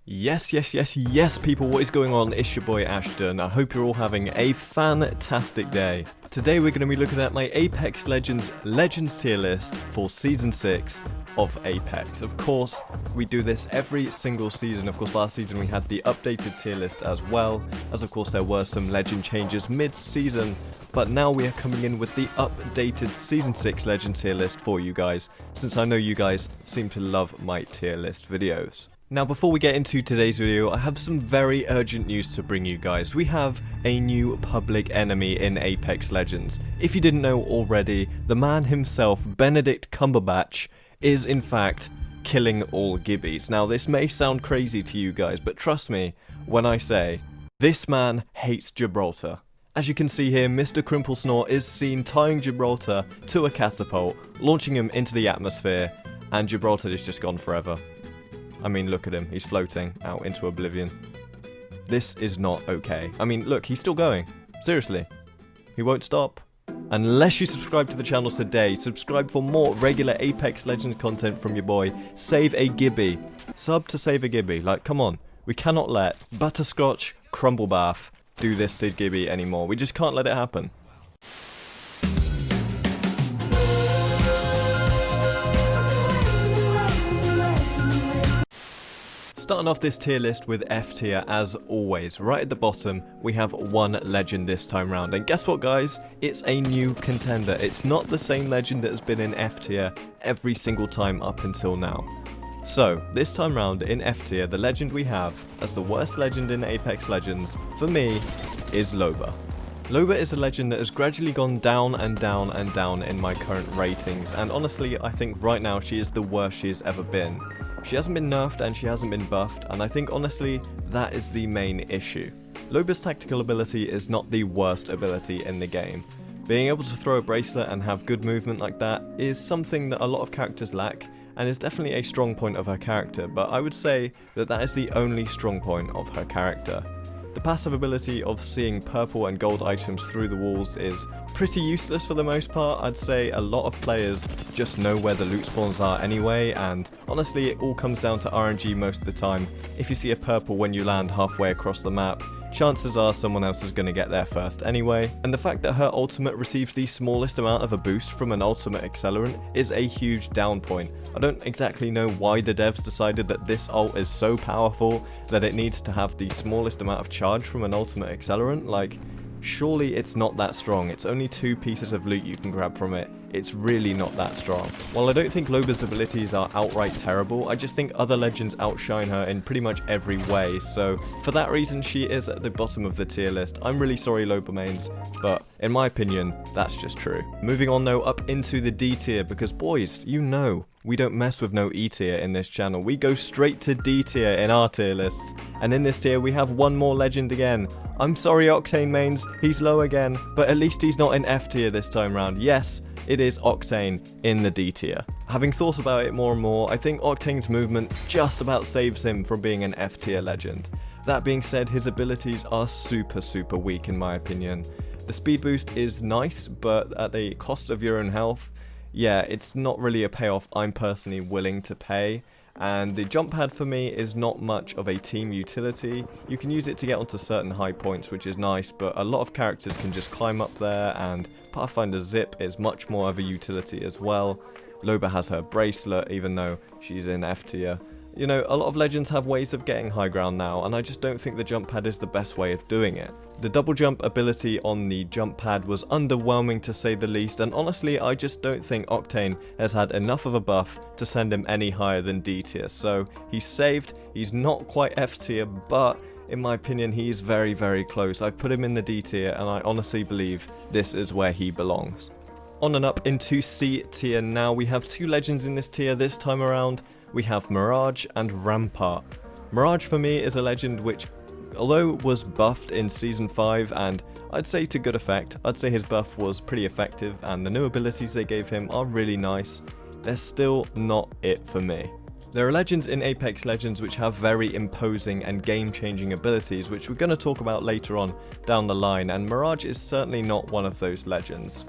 Yes, people, what is going on? It's your boy Ashton. I hope you're all having a fantastic day. Today we're going to be looking at my Apex Legends tier list for Season 6 of Apex. Of course, we do this every single season. Of course, last season we had the updated tier list as well, as of course there were some legend changes mid-season, but now we are coming in with the updated Season 6 legend tier list for you guys, since I know you guys seem to love my tier list videos. Now, before we get into today's video, I have some very urgent news to bring you guys. We have a new public enemy in Apex Legends. If you didn't know already, the man himself, Benedict Cumberbatch, is in fact killing all Gibbies. Now, this may sound crazy to you guys, but trust me when I say, this man hates Gibraltar. As you can see here, Mr. Crimplesnort is seen tying Gibraltar to a catapult, launching him into the atmosphere, and Gibraltar is just gone forever. I mean, look at him, he's floating out into oblivion. This is not okay. I mean, look, he's still going. Seriously. He won't stop. Unless you subscribe to the channel today, subscribe for more regular Apex Legends content from your boy, Save a Gibby. Sub to Save a Gibby. Like, come on. We cannot let Butterscotch Crumblebath do this to Gibby anymore. We just can't let it happen. Starting off this tier list with F tier as always. Right at the bottom, we have one legend this time round. And guess what, guys? It's a new contender. It's not the same legend that has been in F tier every single time up until now. So, this time round in F tier, the legend we have as the worst legend in Apex Legends, for me, is Loba. Loba is a legend that has gradually gone down and down and down in my current ratings. And honestly, I think right now she is the worst she has ever been. She hasn't been nerfed and she hasn't been buffed, and I think honestly that is the main issue. Loba's tactical ability is not the worst ability in the game. Being able to throw a bracelet and have good movement like that is something that a lot of characters lack, and is definitely a strong point of her character, but I would say that that is the only strong point of her character. The passive ability of seeing purple and gold items through the walls is pretty useless for the most part. I'd say a lot of players just know where the loot spawns are anyway, and honestly it all comes down to RNG most of the time. If you see a purple when you land halfway across the map, chances are someone else is going to get there first anyway. And the fact that her ultimate receives the smallest amount of a boost from an ultimate accelerant is a huge down point. I don't exactly know why the devs decided that this ult is so powerful that it needs to have the smallest amount of charge from an ultimate accelerant. Like, surely it's not that strong. It's only 2 pieces of loot you can grab from it. It's really not that strong. While I don't think Loba's abilities are outright terrible, I just think other legends outshine her in pretty much every way, so for that reason she is at the bottom of the tier list. I'm really sorry, Loba mains, but in my opinion, that's just true. Moving on though up into the D tier, because boys, you know, we don't mess with no E tier in this channel. We go straight to D tier in our tier lists, and in this tier we have one more legend again. I'm sorry Octane mains, he's low again, but at least he's not in F tier this time round. Yes, it is Octane in the D tier. Having thought about it more and more, I think Octane's movement just about saves him from being an F tier legend. That being said, his abilities are super weak in my opinion. The speed boost is nice, but at the cost of your own health, yeah, it's not really a payoff I'm personally willing to pay. And the jump pad for me is not much of a team utility. You can use it to get onto certain high points, which is nice, but a lot of characters can just climb up there, and Pathfinder Zip is much more of a utility as well. Loba has her bracelet, even though she's in F tier. You know, a lot of legends have ways of getting high ground now, and I just don't think the jump pad is the best way of doing it. The double jump ability on the jump pad was underwhelming to say the least, and honestly I just don't think Octane has had enough of a buff to send him any higher than D tier. So he's saved, he's not quite F tier, but in my opinion he's very close. I've put him in the D tier and I honestly believe this is where he belongs. On and up into C tier now. We have 2 legends in this tier this time around. We have Mirage and Rampart. Mirage for me is a legend which, although was buffed in Season 5, and I'd say to good effect, I'd say his buff was pretty effective and the new abilities they gave him are really nice, they're still not it for me. There are legends in Apex Legends which have very imposing and game-changing abilities, which we're going to talk about later on down the line, and Mirage is certainly not one of those legends.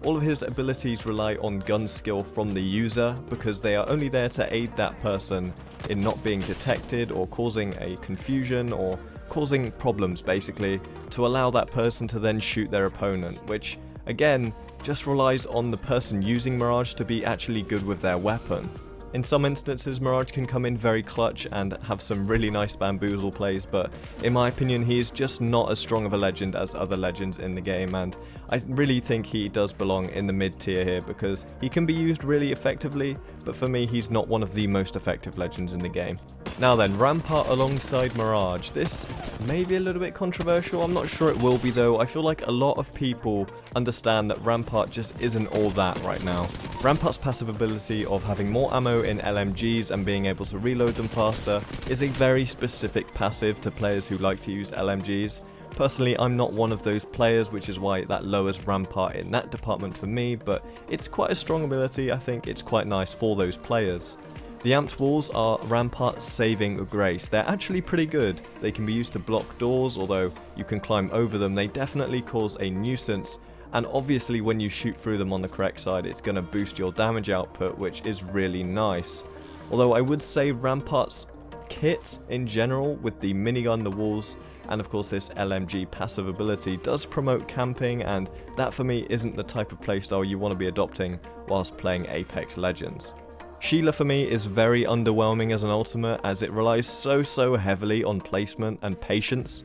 All of his abilities rely on gun skill from the user because they are only there to aid that person in not being detected or causing a confusion or causing problems basically, to allow that person to then shoot their opponent, which again just relies on the person using Mirage to be actually good with their weapon. In some instances, Mirage can come in very clutch and have some really nice bamboozle plays, but in my opinion he is just not as strong of a legend as other legends in the game, and I really think he does belong in the mid tier here because he can be used really effectively, but for me he's not one of the most effective legends in the game. Now then, Rampart alongside Mirage. This may be a little bit controversial, I'm not sure it will be though. I feel like a lot of people understand that Rampart just isn't all that right now. Rampart's passive ability of having more ammo in LMGs and being able to reload them faster is a very specific passive to players who like to use LMGs. Personally, I'm not one of those players, which is why that lowers Rampart in that department for me, but it's quite a strong ability. I think it's quite nice for those players. The amped walls are Rampart's saving grace. They're actually pretty good. They can be used to block doors, although you can climb over them. They definitely cause a nuisance, and obviously when you shoot through them on the correct side, it's going to boost your damage output, which is really nice. Although I would say Rampart's kit in general, with the minigun, the walls, and of course this LMG passive ability, does promote camping, and that for me isn't the type of playstyle you want to be adopting whilst playing Apex Legends. Sheila for me is very underwhelming as an ultimate, as it relies so heavily on placement and patience.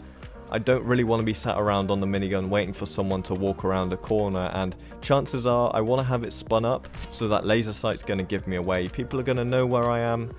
I don't really want to be sat around on the minigun waiting for someone to walk around a corner, and chances are I want to have it spun up so that laser sight's going to give me away. People are going to know where I am.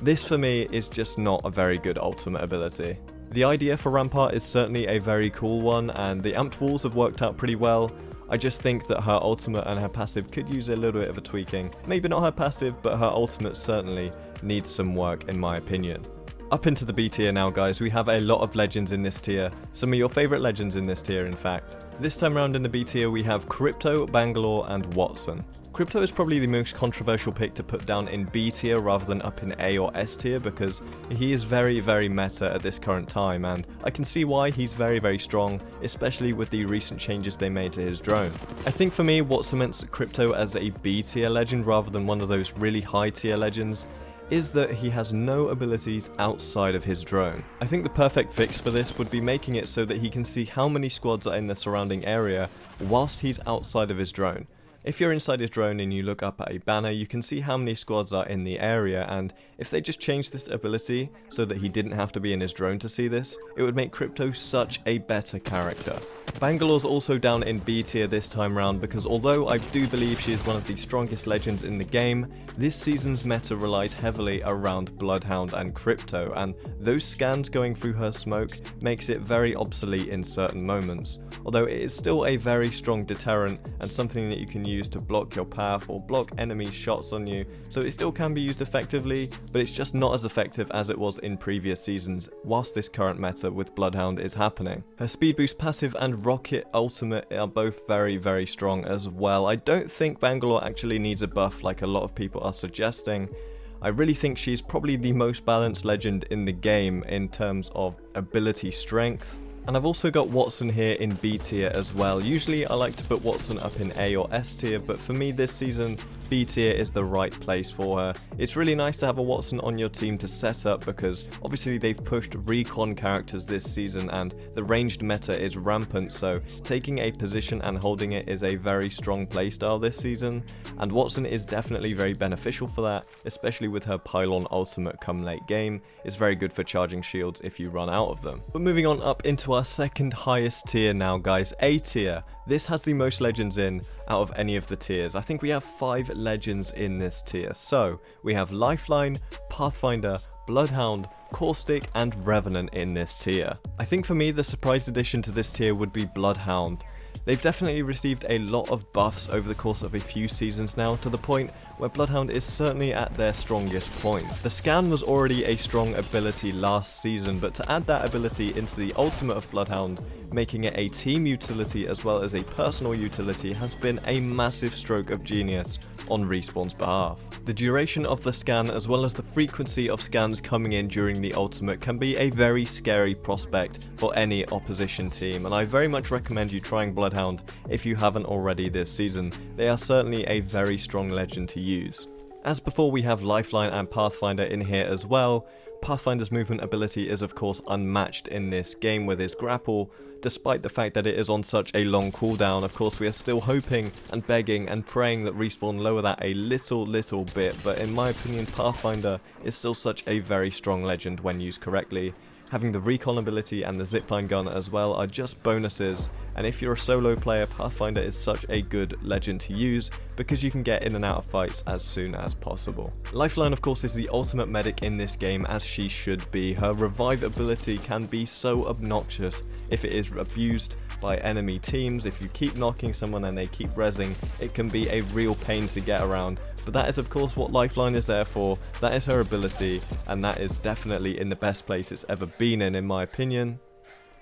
This for me is just not a very good ultimate ability. The idea for Rampart is certainly a very cool one, and the amped walls have worked out pretty well. I just think that her ultimate and her passive could use a little bit of a tweaking. Maybe not her passive, but her ultimate certainly needs some work in my opinion. Up into the B tier now guys, we have a lot of legends in this tier. Some of your favourite legends in this tier in fact. This time around in the B tier we have Crypto, Bangalore and Watson. Crypto is probably the most controversial pick to put down in B tier rather than up in A or S tier because he is very meta at this current time, and I can see why. He's very strong, especially with the recent changes they made to his drone. I think for me what cements Crypto as a B tier legend rather than one of those really high tier legends is that he has no abilities outside of his drone. I think the perfect fix for this would be making it so that he can see how many squads are in the surrounding area whilst he's outside of his drone. If you're inside his drone and you look up at a banner, you can see how many squads are in the area, and if they just changed this ability so that he didn't have to be in his drone to see this, it would make Crypto such a better character. Bangalore's also down in B tier this time round because although I do believe she is one of the strongest legends in the game, this season's meta relies heavily around Bloodhound and Crypto, and those scans going through her smoke makes it very obsolete in certain moments. Although it is still a very strong deterrent and something that you can use to block your path or block enemy shots on you, so it still can be used effectively, but it's just not as effective as it was in previous seasons whilst this current meta with Bloodhound is happening. Her speed boost passive and rocket ultimate are both very strong as well. I don't think Bangalore actually needs a buff like a lot of people are suggesting. I really think she's probably the most balanced legend in the game in terms of ability strength. And I've also got Watson here in B tier as well. Usually I like to put Watson up in A or S tier, but for me this season B tier is the right place for her. It's really nice to have a Watson on your team to set up because obviously they've pushed recon characters this season and the ranged meta is rampant, so taking a position and holding it is a very strong playstyle this season, and Watson is definitely very beneficial for that, especially with her pylon ultimate come late game. It's very good for charging shields if you run out of them. But moving on up into our second highest tier now guys, A tier. This has the most legends in out of any of the tiers. I think we have 5 legends in this tier. So we have Lifeline, Pathfinder, Bloodhound, Caustic and Revenant in this tier. I think for me the surprise addition to this tier would be Bloodhound. They've definitely received a lot of buffs over the course of a few seasons now, to the point where Bloodhound is certainly at their strongest point. The scan was already a strong ability last season, but to add that ability into the ultimate of Bloodhound, making it a team utility as well as a personal utility, has been a massive stroke of genius on Respawn's behalf. The duration of the scan as well as the frequency of scans coming in during the ultimate can be a very scary prospect for any opposition team, and I very much recommend you trying Bloodhound compound if you haven't already this season. They are certainly a very strong legend to use. As before, we have Lifeline and Pathfinder in here as well. Pathfinder's movement ability is of course unmatched in this game with his grapple. Despite the fact that it is on such a long cooldown, of course we are still hoping and begging and praying that Respawn lower that a little bit, but in my opinion Pathfinder is still such a very strong legend when used correctly. Having the recon ability and the zipline gun as well are just bonuses, and if you're a solo player, Pathfinder is such a good legend to use because you can get in and out of fights as soon as possible. Lifeline of course is the ultimate medic in this game, as she should be. Her revive ability can be so obnoxious if it is abused by enemy teams. If you keep knocking someone and they keep rezzing, it can be a real pain to get around. But that is of course what Lifeline is there for. That is her ability, and that is definitely in the best place it's ever been in my opinion.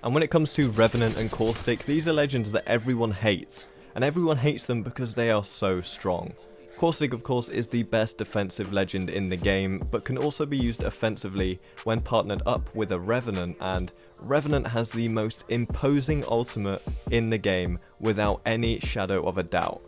And when it comes to Revenant and Caustic, these are legends that everyone hates, and everyone hates them because they are so strong. Caustic of course is the best defensive legend in the game, but can also be used offensively when partnered up with a Revenant, and Revenant has the most imposing ultimate in the game without any shadow of a doubt.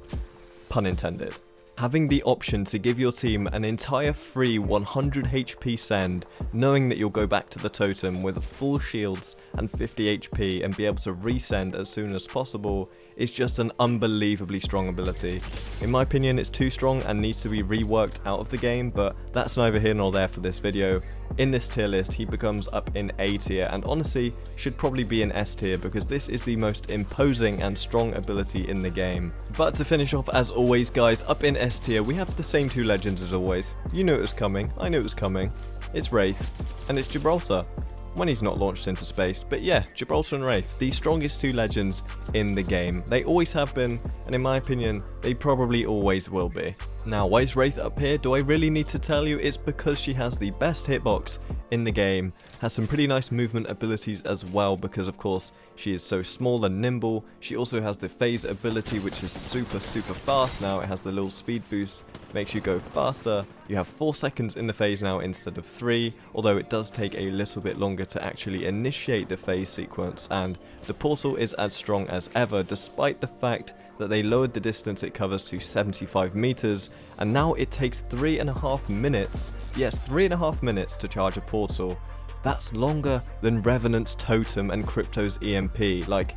Pun intended. Having the option to give your team an entire free 100 HP send, knowing that you'll go back to the totem with full shields and 50 HP and be able to resend as soon as possible, is just an unbelievably strong ability. In my opinion, it's too strong and needs to be reworked out of the game, but that's neither here nor there for this video. In this tier list, he becomes up in A tier, and honestly should probably be in S tier because this is the most imposing and strong ability in the game. But to finish off, as always guys, up in S tier we have the same two legends as always. You knew it was coming, I knew it was coming. It's Wraith, and it's Gibraltar. When he's not launched into space, but yeah, Gibraltar and Wraith, the strongest two legends in the game. They always have been, and in my opinion, they probably always will be. Now, why is Wraith up here? Do I really need to tell you? It's because she has the best hitbox in the game, has some pretty nice movement abilities as well because of course she is so small and nimble. She also has the phase ability, which is super fast now. It has the little speed boost, makes you go faster. You have 4 seconds in the phase now instead of 3, although it does take a little bit longer to actually initiate the phase sequence, and the portal is as strong as ever despite the fact that they lowered the distance it covers to 75 meters, and now it takes 3.5 minutes, yes 3.5 minutes to charge a portal. That's longer than Revenant's Totem and Crypto's EMP. Like,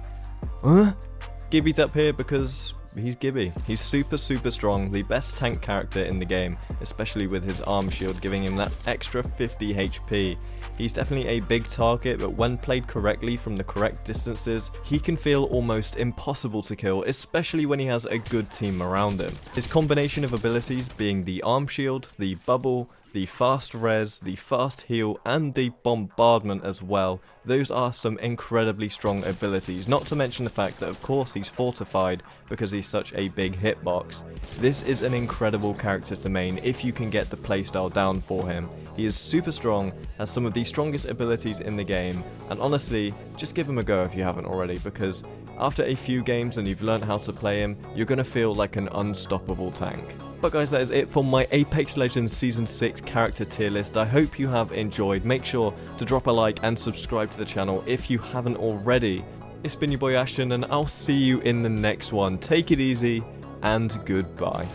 huh? Gibby's up here because he's Gibby. He's super strong, the best tank character in the game, especially with his arm shield giving him that extra 50 HP. He's definitely a big target, but when played correctly from the correct distances, he can feel almost impossible to kill, especially when he has a good team around him. His combination of abilities being the arm shield, the bubble, the fast res, the fast heal, and the bombardment as well. Those are some incredibly strong abilities, not to mention the fact that of course he's fortified because he's such a big hitbox. This is an incredible character to main if you can get the playstyle down for him. He is super strong, has some of the strongest abilities in the game, and honestly, just give him a go if you haven't already, because after a few games and you've learned how to play him, you're going to feel like an unstoppable tank. But guys, that is it for my Apex Legends Season 6 character tier list. I hope you have enjoyed. Make sure to drop a like and subscribe to the channel if you haven't already. It's been your boy Ashton, and I'll see you in the next one. Take it easy, and goodbye.